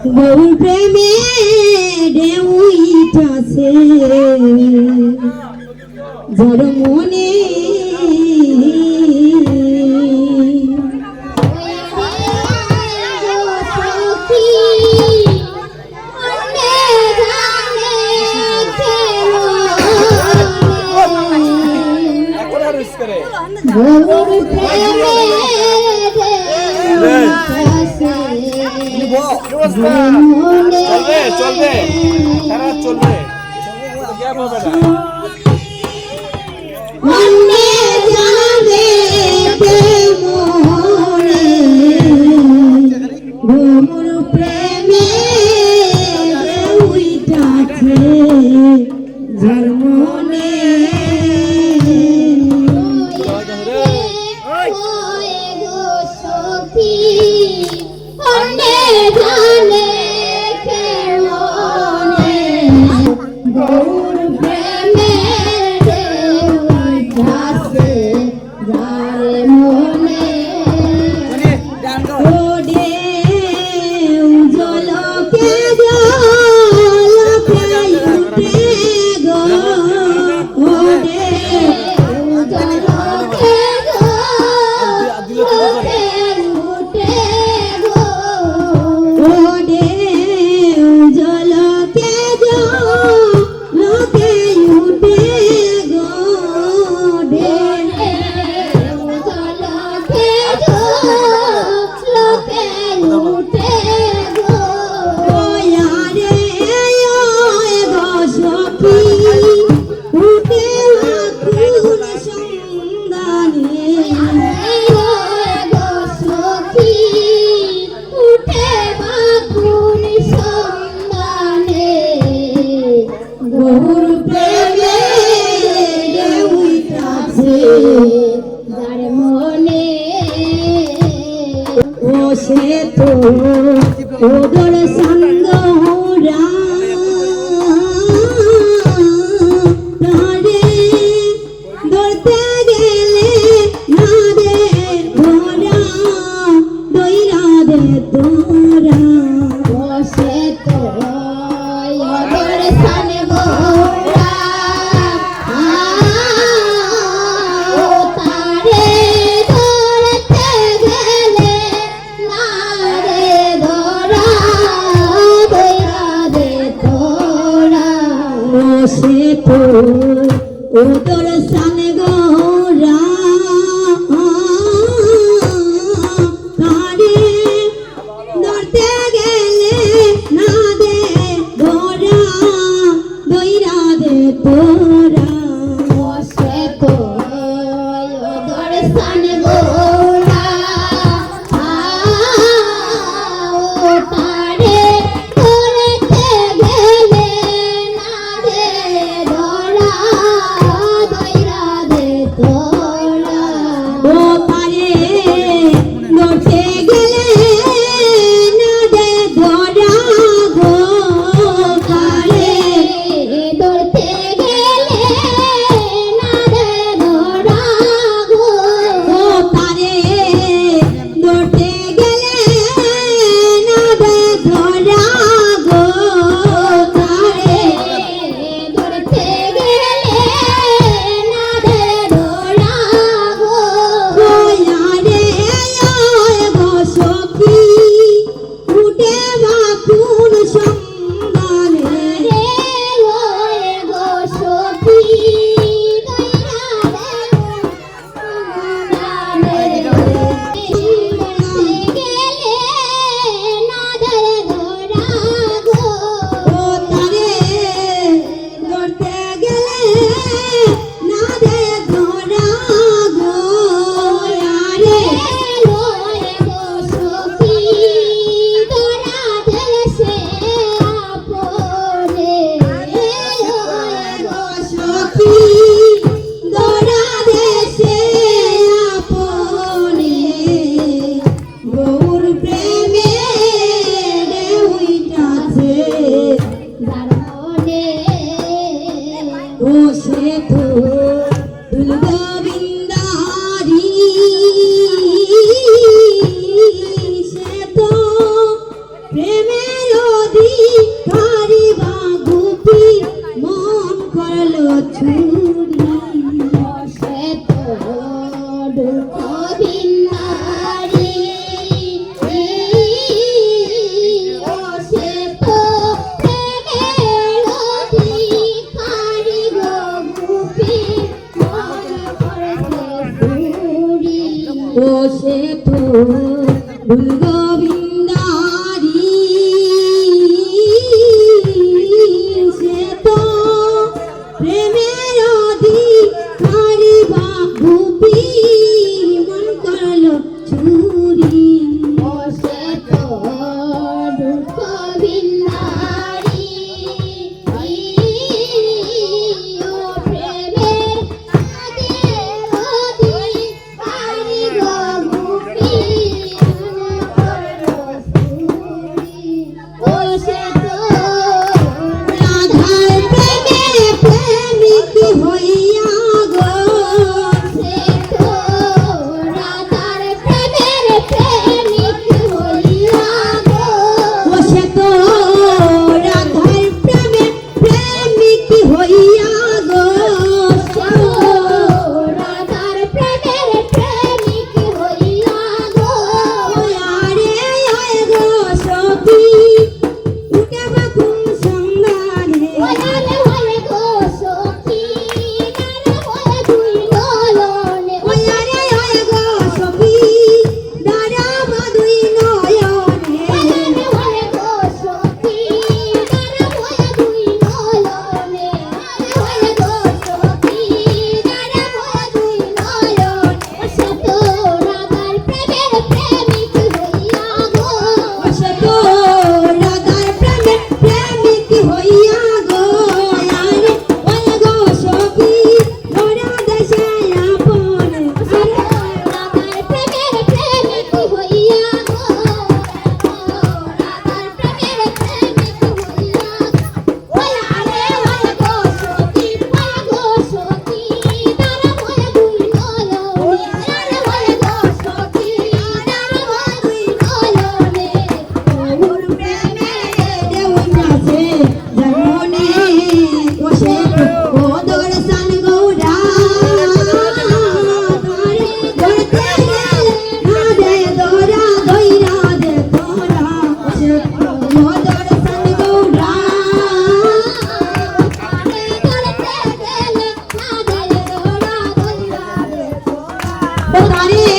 বহু প্রেমে ঢেউইটাছে যার মনে চলবে সারা চলবে গ্যাপ হবে না মনে যাবে মোরে গোমর প্রেমে উইটাছে যার মনে সে তো ওদর সঙ্গরা তারে ধরতে গেলে না দে ধরা দইরা দে তোরা সে তো ওদর সঙ্গরা তারে ধরতে গেলে সে তো ওদর সানে গোরা তারে ধরতে গেলে না দে ধরা দইরা দে তোরা সে তো ওদর সানে গোরা তারে ধরতে গেলে না দে ধরা দইরা দে তোরা ও তারে ধরতে গেলে না দে ধরা গো তারে ধরতে গেলে তো দুল গোবিন্দারি সে তো প্রেমের অধিকারী বাগুপি মন করলো চুরি সে তো দুঃখ বিন্দারি ও সে তো প্রেমের অধিকারী বাগুপি মন করলো চুরি ও সে তো দুল গোবিন্দারি সে তো প্রেমের অধিকারী বাগুপি মন করলো চুরি ও সে তো দুঃখ বিন্দারি ও প্রেমের অধিকারী বাগুপি ও সে তো রাধার প্রেমে প্রেমিক হইয়া গো সে তো রাধার প্রেমের প্রেমিক হইয়া গো ও সে তো রাধার প্রেমে প্রেমিক হইয়া গো সে তো রাধার প্রেমের প্রেমিক হইয়া গো আরে আয় গো সখী উঠে বাকুম সন্ধানে ওয়ালে ওয়ালে গো সখী দাঁড়া বলে দুই নয়নে ওয়ালে ওয়ালে গো সখী দাঁড়া বা দুই নয়নে ওয়ালে ওয়ালে গো সখী দাঁড়া বলে দুই নয়নে ওয়ালে ওয়ালে গো সখী দাঁড়া বলে দুই নয়নে ও সে তো রাধার প্রেমের প্রেমিক হইয়া গো ও সে তো রাধার প্রেমের প্রেমিক হইয়া গো আরে ওরে গো সখী মোরা দেশে আপন ও সে তো রাধার প্রেমের প্রেমিক হইয়া গো রাধার প্রেমের প্রেমিক হইয়া ওরে আরে ওরে গো সখী ওরে গো সখী দাঁড়া বলে দুই নয়নে আরে ওরে গো সখী দাঁড়া বলে দুই নয়নে ওর প্রেমে দেউনাছে জন্মনে ও সে ও দর্শন গৌরা তারে গড়তে গেলে না দে দোরা দইরা দে তোরা ও সে ও দর্শন গৌরা তারে গড়তে গেলে না দে দোরা দইরা দে তোরা ও তারে